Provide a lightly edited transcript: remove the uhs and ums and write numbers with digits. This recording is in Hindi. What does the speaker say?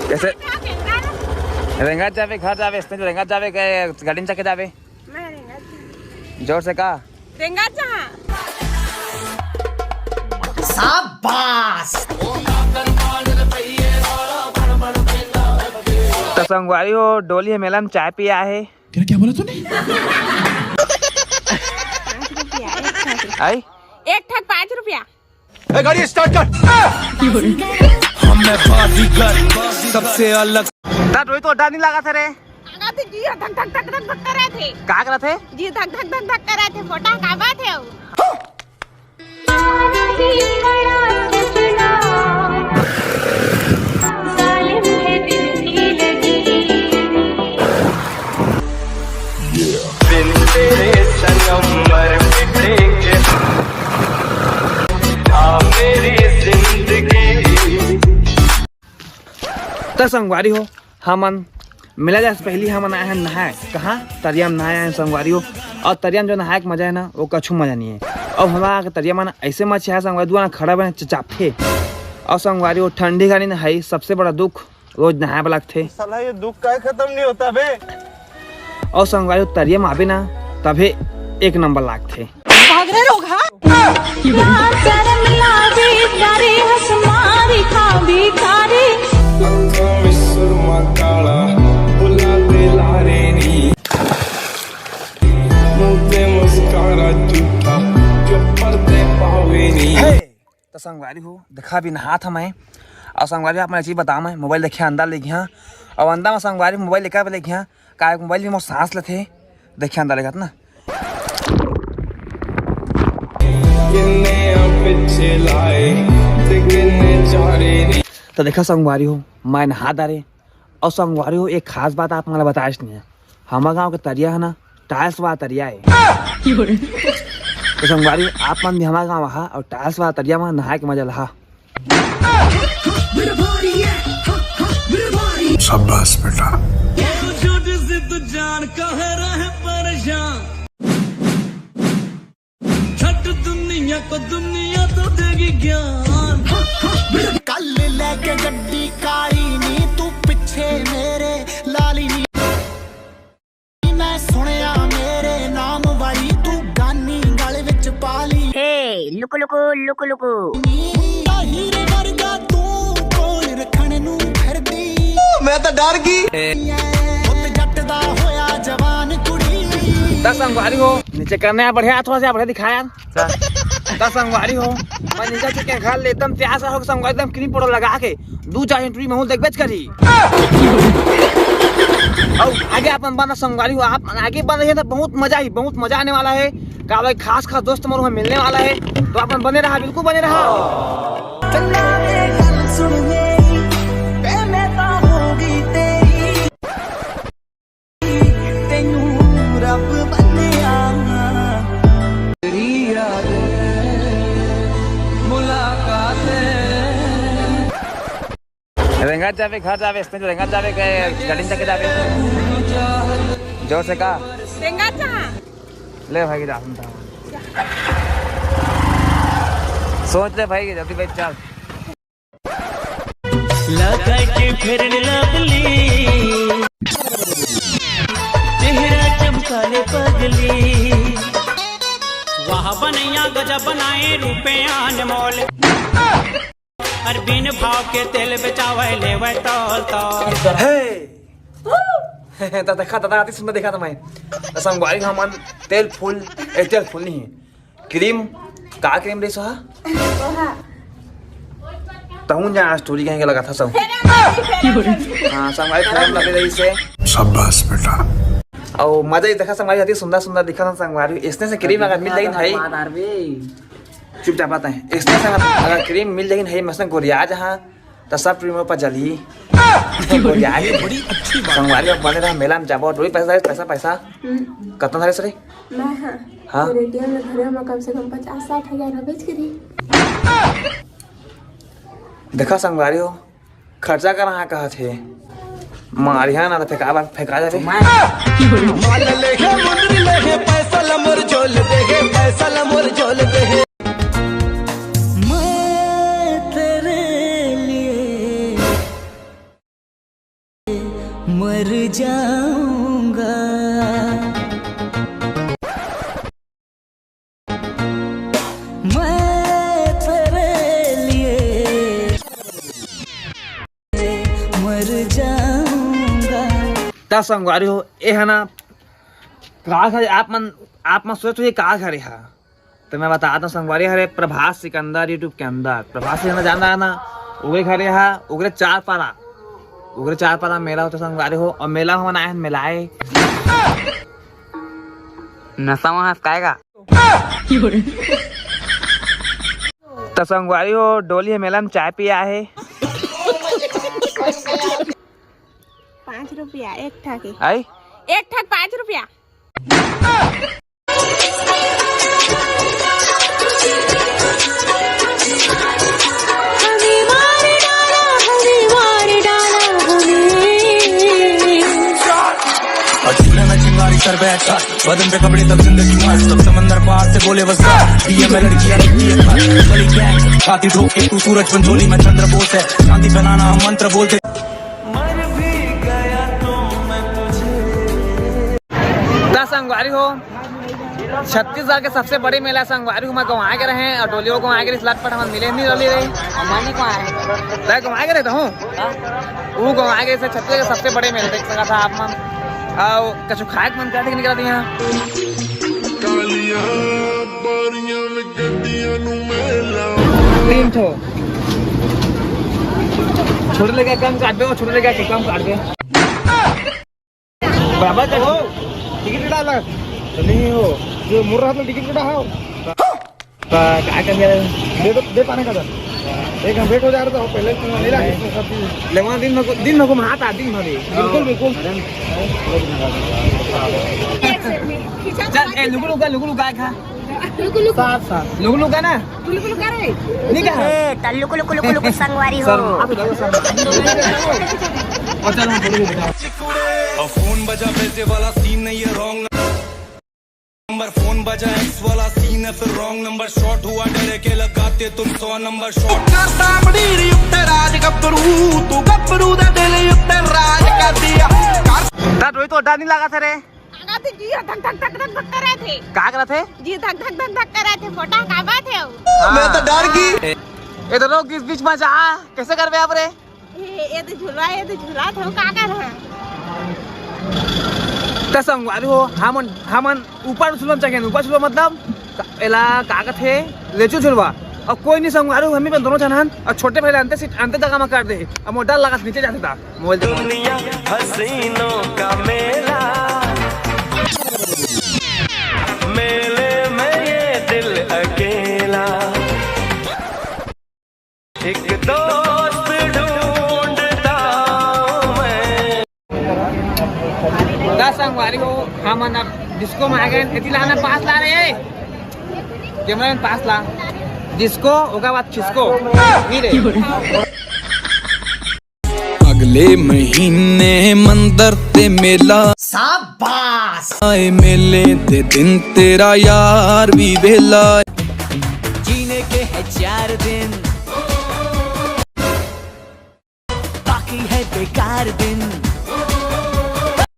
कैसे रेंगात जावे घर जावे इसने जो रेंगात जावे के गाड़ी में जाके जावे मैं रेंगात जोर से कहा रेंगात जहाँ शाबाश। तो संगवारी हो डोली है मेला में चाय पिया है क्या बोला तूने? आई एक ठक 5 रुपया। गाड़ी स्टार्ट कर। हमें बाजीगर सबसे अलग। रोई तो डर नहीं लगा था रे लगा थे जी धक धक धक धक धक कर रहे थे। क्या कर रहे थे जी धक धक धक धक कर रहे थे। फोटा का बात है वो। तो संगवारी हो हमन मिला जा पहली हमन आए हैं नहाए कहाँ तरिया में नहाए हैं संगवारी हो। और तरिया में जो नहाए का मजा है ना वो कछु मजा नहीं है। और हमारा तरिया में ऐसे मच्छी है संगवारी दुआ खड़ा बने चचाफे। और संगवारी हो ठंडी घड़ी नहाई सबसे बड़ा दुख रोज नहाए वाला थे। साला ये दुख का खत्म नहीं होता बे। और संगवारी हो तरिया में आवे ना तभी एक नंबर लाग थे। भाग रहे लोग हाँ। तो संगवारी हो देखा भी नहा था मैं। और संगवारी आप मैं चीज बताऊँ मैं मोबाइल देखे अंदर ले गया और अंदर में संगवारी मोबाइल लेकर ले गया का मोबाइल भी मोर सांस लेते देखे अंदर लेगा ना। तो देखा संगवारी हो मैं नहा डारे। और संगवारी हो एक खास बात आप मुझे बताया नहीं है हमारे गाँव का तरिया है ना टाइल्स वाला तरिया है। तो संगवारी आप मन भी हमारे गाँव रहा और टाइल्स वाला तरिया में नहाए के मजा रहा। शाबाश बेटा। दुनिया को दुनिया तो देगी ज्ञान। कल लेके गड्डी काली नी तू पिछे मेरे लाली नी मैं सुनिया मेरे नाम वाली तू गानी गल विच पाली। Hey look look look look हीरे वर्गा तू कोल रखण नू फिरदी मैं तो डर गई। जट दा होया जवान कुड़ी। तो संगवारी हो नीचे करने बढ़िया थोड़ा सा बढ़िया दिखाया। तो संगवारी हो मैं नीचे चिकन खा ले एकदम प्यास हो संगवारी एकदम क्रीम पाउडर लगा के 2-4 इंटरी में देख बेच करी। और आगे अपन बना संगवारी हो आप आगे बन रही है तो बहुत मजा आने वाला है। का भाई खास दोस्त मोर मिलने वाला है तो अपन बने रहा बिल्कुल बने रहा। रेंगात जावे घर जावे इसने जो रेंगात जावे के गाड़ी में जाके जावे जोर से कहा रेंगात जहाँ ले भाई जा सोच ले भाई जल्दी भाई चल लगा के फिरन लगली चेहरा चमकाले पगली वहाँ बनैया गजब बनाए रुपया अनमोल बिन भाव के तेल बेचावे लेवे तौल तौल। तो देखा था आती सुंदर देखा था मैं संगवारी हमन तेल फूल नहीं है क्रीम का क्रीम रे सोहा तहुन जा स्टोरी कहेंगे लगा था सब। हाँ संगवारी क्रीम लगे रही से शाबाश बेटा। और मजा ही देखा संगवारी आती सुंदर दिखा था संगवारी इसने से क्रीम अगर मिल जाएगी भाई चुपचाप आता है इसने से अगर क्रीम मिल जाएगी नहीं मसलन गोरिया जहाँ तो सब क्रीम पर जली गोरिया बड़ी अच्छी संगवारी बने रहा मेला में जाबो थोड़ी पैसा कितना था सर हाँ एटीएम में घरे में कम से कम 50-60 हजार बेच के दी। देखा संगवारी हो खर्चा कर रहा कहा थे मारिया ना फेंका जाए पैसा लमोर झोल दे मर जाऊंगा। मैं तेरे लिए मर जाऊंगा। क्या संगवारी हो ए है ना का खरे आप मन सोच ये का खरे हा तो मैं बताता हूँ संगवारी हरे प्रभास सिकंदर यूट्यूब के अंदर प्रभास सिकंदर जान रहा है ना उगरे खरे हा उगरे चार पारा मेला होता संगवारी हो और मेला हो ना मेलाए नशा वहाँ खाएगा तो संगवारी हो डोली है मेला में चाय पिया है 5 रुपया एक ठा के आई एक ठा 5 रुपया। चिंगारी सर बैठा बदन पे कपड़े तब जिंदगी मस्त तब समंदर पार से बोले बस ये मैं लड़कियां बड़ी गैंग छाती ठोक के तू सूरज पंजोली में चंद्र बोस है शांति फैलाना हम मंत्र बोलते मर भी गया तो मैं तुझे। संगवारी हो छत्तीसगढ़ के सबसे बड़ी मेला संगवारी हो मैं गंवा के रहे और डोलियों को आगे लट पट हम मिले नहीं डोली रही मानी को आए गंवा के रहता हूँ वो गंवा के से छत्तीसगढ़ के सबसे बड़े मेले देख सका था आप मन और कछु खाए मन क्या निकला दिया तीन ठो छोटे लगे कम काट दो छोटे लगे कम काट दे बाबा चलो टिकट डाल नहीं हो जो मुर रहा था टिकट कटा हो क्या कर दे पाने का एक हम वेट हो जा रहा था पहले नहीं रहा लेवा दिन में घुमाता दिन भर बिल्कुल चल लुगु लुगा खा लुगु ना नहीं क्या लुकु संगवारी हो फोन बजा पैसे वाला सीन नहीं है रॉन्ग नंबर फोन बजा एक्स वाला सीन है फिर रॉन्ग नंबर शॉट हुआ डरे के लगाते तुम 100 नंबर शॉट सामड़ी उत्तर राज गब्बरू तू गब्बरू दा दिल उत्तर राज कर दिया ता रोई तो डर नहीं लगा था रे लगा थे जी धक धक धक धक धक कर रहे थे क्या कर रहे थे जी धक धक धक धक कर रहे थे फोटा का बात है मैं तो डर गई ये तो लोग किस बीच में जा कैसे कर बे आप रे ये तो झुला थे का कर रहा त संगवारी हो हमन ऊपर झुलम चाहिए ऊपर झुलवा मतलब एला कागज है लेचू झुलवा और कोई नहीं संगवारी हो हमें दोनों जनहन और छोटे पहले अंते जगह में कर दे अब मोटा लगा नीचे जाते था मोबाइल दुनिया हसीनों का मेला मेले में ये दिल अकेला एक दोस्त ढूंढता मैं संगवारी हो हमन अब डिस्को में आ गए इतनी लाना पास ला रहे कैमरा में पास ला डिस्को होगा बात किसको नहीं रे अगले महीने मंदिर ते मेला शाबाश आए मेले दे दिन तेरा यार भी वेला जीने के है 4 दिन बाकी है बेकार दिन